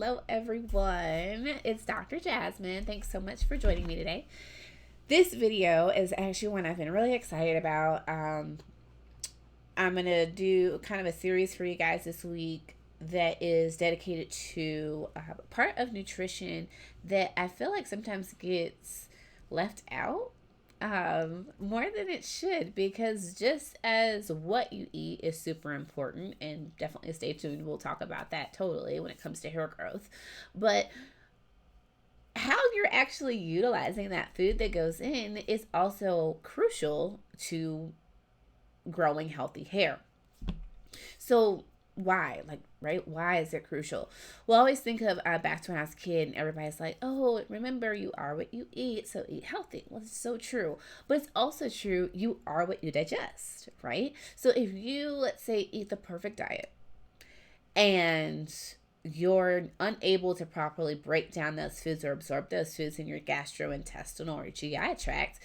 Hello, everyone. It's Dr. Jasmine. Thanks so much for joining me today. This video is actually one I've been really excited about. I'm going to do kind of a series for you guys this week that is dedicated to a part of nutrition that I feel like sometimes gets left out more than it should, because just as what you eat is super important, and definitely stay tuned, we'll talk about that totally when it comes to hair growth, but how you're actually utilizing that food that goes in is also crucial to growing healthy hair. So why, like, right, why is it crucial? Well, I always think of back to when I was a kid and everybody's like, oh, remember, you are what you eat, so eat healthy. Well, it's so true, but it's also true, you are what you digest, right? So if you, let's say, eat the perfect diet and you're unable to properly break down those foods or absorb those foods in your gastrointestinal or GI tract,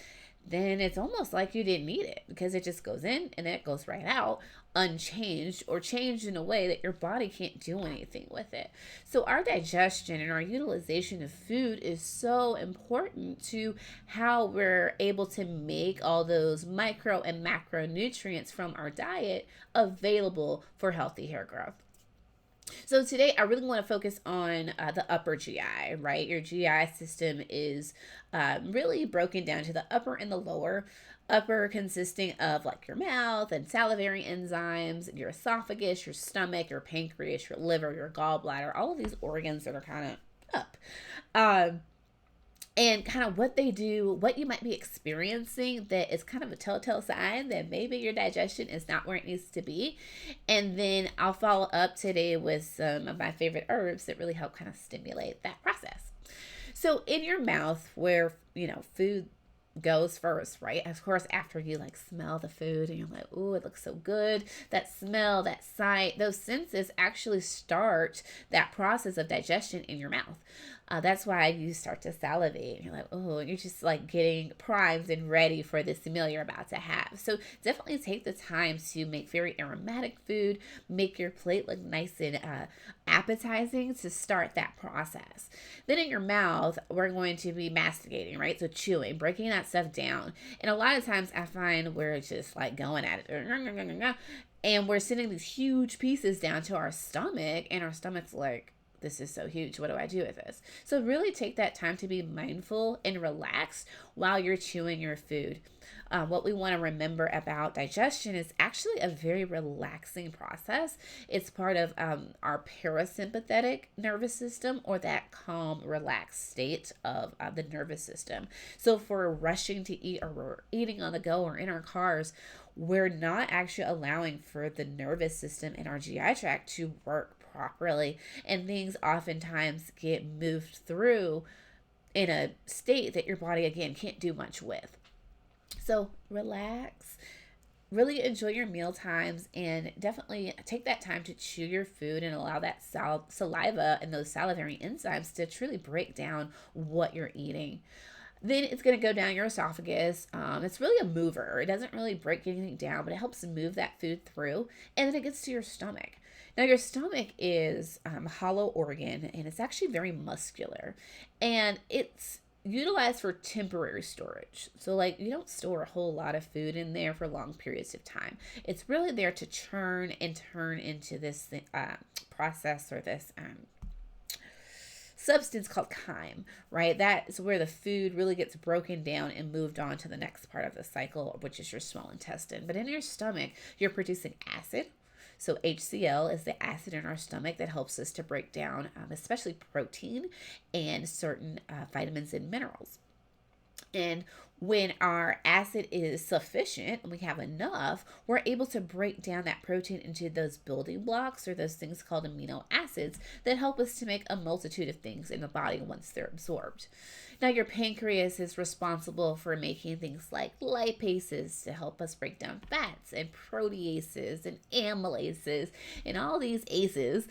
then it's almost like you didn't need it, because it just goes in and then it goes right out unchanged, or changed in a way that your body can't do anything with it. So our digestion and our utilization of food is so important to how we're able to make all those micro and macronutrients from our diet available for healthy hair growth. So today I really want to focus on the upper GI, right? Your GI system is really broken down to the upper and the lower. Upper consisting of like your mouth and salivary enzymes, your esophagus, your stomach, your pancreas, your liver, your gallbladder, all of these organs that are kind of up. And kind of what they do, what you might be experiencing that is kind of a telltale sign that maybe your digestion is not where it needs to be. And then I'll follow up today with some of my favorite herbs that really help kind of stimulate that process. So in your mouth, where, food goes first, right? Of course, after you like smell the food and you're like, oh, it looks so good. That smell, that sight, those senses actually start that process of digestion in your mouth. That's why you start to salivate. And you're like, oh, you're just like getting primed and ready for this meal you're about to have. So definitely take the time to make very aromatic food, make your plate look nice and appetizing to start that process. Then in your mouth, we're going to be masticating, right? So chewing, breaking that stuff down. And a lot of times I find we're just like going at it and we're sending these huge pieces down to our stomach, and our stomach's like, this is so huge. What do I do with this? So really take that time to be mindful and relaxed while you're chewing your food. What we want to remember about digestion is actually a very relaxing process. It's part of our parasympathetic nervous system, or that calm, relaxed state of the nervous system. So if we're rushing to eat, or we're eating on the go, or in our cars, we're not actually allowing for the nervous system and our GI tract to work properly, and things oftentimes get moved through in a state that your body again can't do much with. So relax, really enjoy your meal times, and definitely take that time to chew your food and allow that saliva and those salivary enzymes to truly break down what you're eating. Then it's going to go down your esophagus. It's really a mover. It doesn't really break anything down, but it helps move that food through. And then it gets to your stomach. Now, your stomach is a hollow organ, and it's actually very muscular. And it's utilized for temporary storage. So, like, you don't store a whole lot of food in there for long periods of time. It's really there to churn and turn into this process, or this substance called chyme, right? That's where the food really gets broken down and moved on to the next part of the cycle, which is your small intestine. But in your stomach, you're producing acid. So HCl is the acid in our stomach that helps us to break down, especially protein and certain vitamins and minerals. And when our acid is sufficient and we have enough, we're able to break down that protein into those building blocks, or those things called amino acids, that help us to make a multitude of things in the body once they're absorbed. Now, your pancreas is responsible for making things like lipases to help us break down fats, and proteases and amylases and all these ACEs,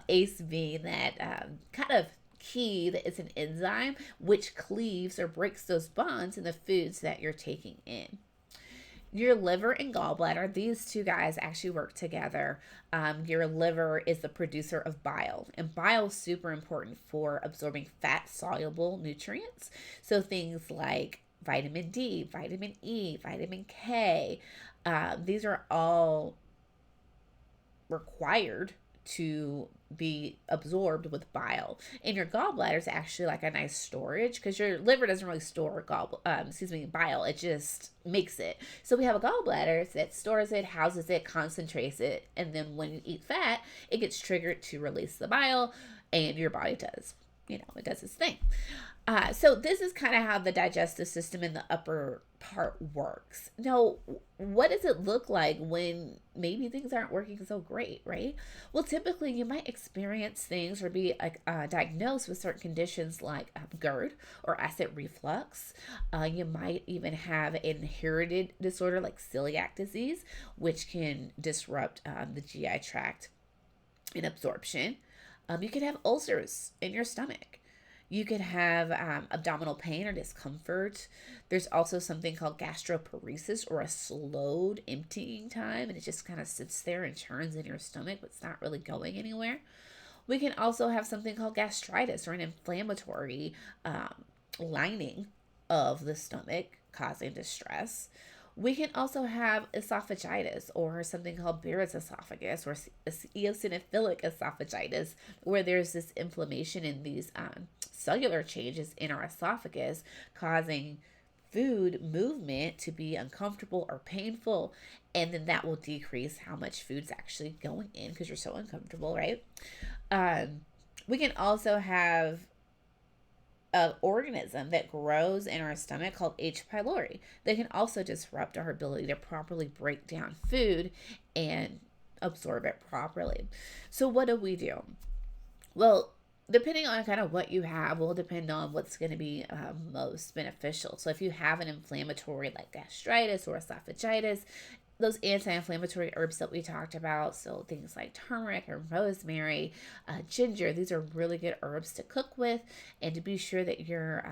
ACE being that kind of key that it's an enzyme which cleaves or breaks those bonds in the foods that you're taking in. Your liver and gallbladder, these two guys actually work together. Your liver is the producer of bile, and bile is super important for absorbing fat soluble nutrients. So things like vitamin D, vitamin E, vitamin K, these are all required to be absorbed with bile. And your gallbladder is actually like a nice storage because your liver doesn't really store bile. It just makes it. So we have a gallbladder that stores it, houses it, concentrates it, and then when you eat fat, it gets triggered to release the bile, and your body does, it does its thing. So this is kind of how the digestive system in the upper part works. Now, what does it look like when maybe things aren't working so great, right? Well, typically you might experience things or be diagnosed with certain conditions like GERD or acid reflux. You might even have an inherited disorder like celiac disease, which can disrupt the GI tract and absorption. You could have ulcers in your stomach. You could have abdominal pain or discomfort. There's also something called gastroparesis, or a slowed emptying time, and it just kind of sits there and churns in your stomach, but it's not really going anywhere. We can also have something called gastritis, or an inflammatory lining of the stomach causing distress. We can also have esophagitis, or something called Barrett's esophagus, or eosinophilic esophagitis, where there's this inflammation in these cellular changes in our esophagus, causing food movement to be uncomfortable or painful, and then that will decrease how much food's actually going in because you're so uncomfortable, right? We can also have an organism that grows in our stomach called H. pylori. They can also disrupt our ability to properly break down food and absorb it properly. So what do? Well, depending on kind of what you have will depend on what's going to be most beneficial. So if you have an inflammatory like gastritis or esophagitis, those anti-inflammatory herbs that we talked about, so things like turmeric or rosemary, ginger, these are really good herbs to cook with, and to be sure that you're,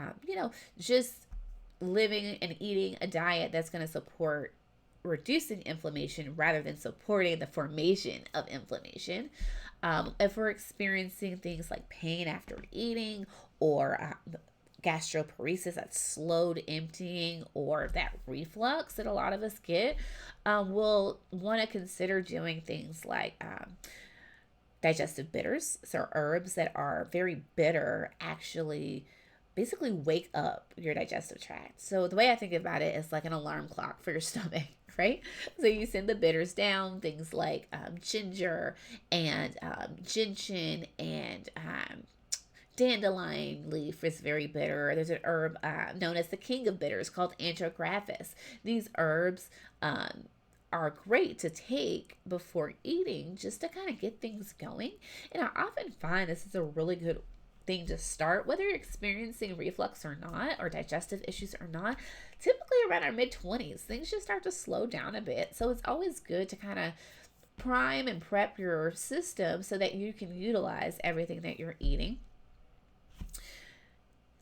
just living and eating a diet that's going to support reducing inflammation rather than supporting the formation of inflammation. If we're experiencing things like pain after eating, or gastroparesis, that slowed emptying, or that reflux that a lot of us get, we'll want to consider doing things like digestive bitters. So herbs that are very bitter actually basically wake up your digestive tract. So the way I think about it is like an alarm clock for your stomach, right? So you send the bitters down, things like ginger and gentian and dandelion leaf is very bitter. There's an herb known as the king of bitters called Andrographis. These herbs are great to take before eating just to kind of get things going. And I often find this is a really good thing to start, whether you're experiencing reflux or not, or digestive issues or not. Typically around our mid-20s, things just start to slow down a bit. So it's always good to kind of prime and prep your system so that you can utilize everything that you're eating.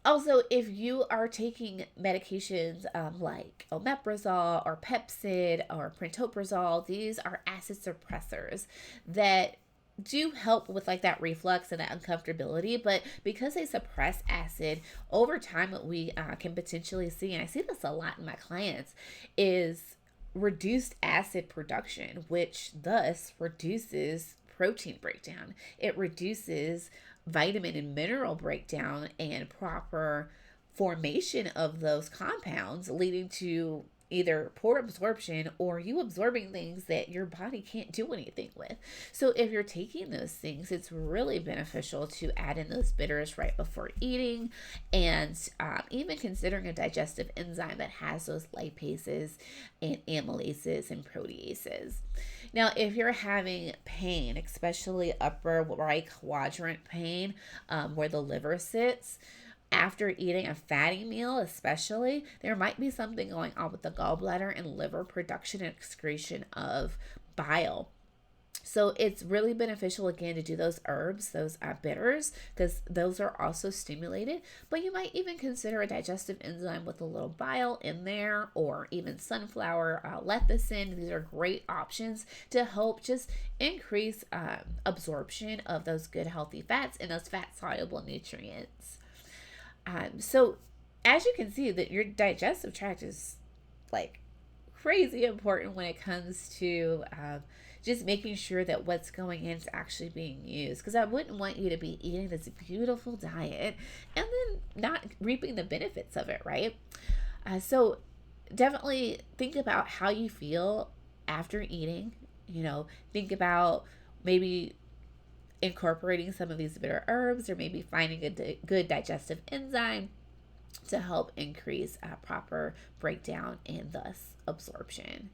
Also, if you are taking medications like omeprazole or Pepcid or pantoprazole, these are acid suppressors that do help with like that reflux and that uncomfortability, but because they suppress acid over time, what we can potentially see, and I see this a lot in my clients, is reduced acid production, which thus reduces protein breakdown. It reduces vitamin and mineral breakdown and proper formation of those compounds, leading to either poor absorption or you absorbing things that your body can't do anything with. So if you're taking those things, it's really beneficial to add in those bitters right before eating, and even considering a digestive enzyme that has those lipases and amylases and proteases. Now, if you're having pain, especially upper right quadrant pain, where the liver sits, after eating a fatty meal, especially, there might be something going on with the gallbladder and liver production and excretion of bile. So it's really beneficial again to do those herbs, those bitters, because those are also stimulated. But you might even consider a digestive enzyme with a little bile in there, or even sunflower lecithin. These are great options to help just increase absorption of those good healthy fats and those fat soluble nutrients. So as you can see, that your digestive tract is like crazy important when it comes to just making sure that what's going in is actually being used. Because I wouldn't want you to be eating this beautiful diet and then not reaping the benefits of it, right? So definitely think about how you feel after eating. Think about maybe incorporating some of these bitter herbs, or maybe finding a good digestive enzyme to help increase proper breakdown and thus absorption.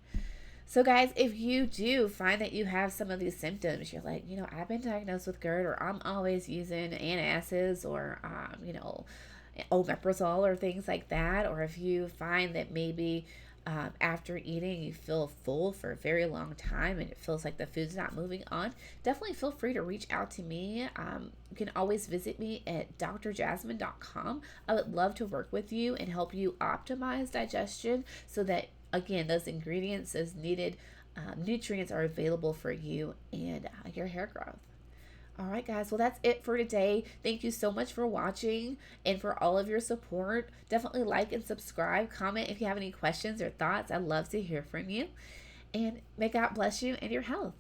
So, guys, if you do find that you have some of these symptoms, you're like, I've been diagnosed with GERD, or I'm always using antacids, or, omeprazole, or things like that, or if you find that maybe after eating you feel full for a very long time and it feels like the food's not moving on, definitely feel free to reach out to me. You can always visit me at drjasmine.com. I would love to work with you and help you optimize digestion so that, again, those ingredients, those needed nutrients are available for you and your hair growth. All right, guys. Well, that's it for today. Thank you so much for watching and for all of your support. Definitely like and subscribe. Comment if you have any questions or thoughts. I'd love to hear from you. And may God bless you and your health.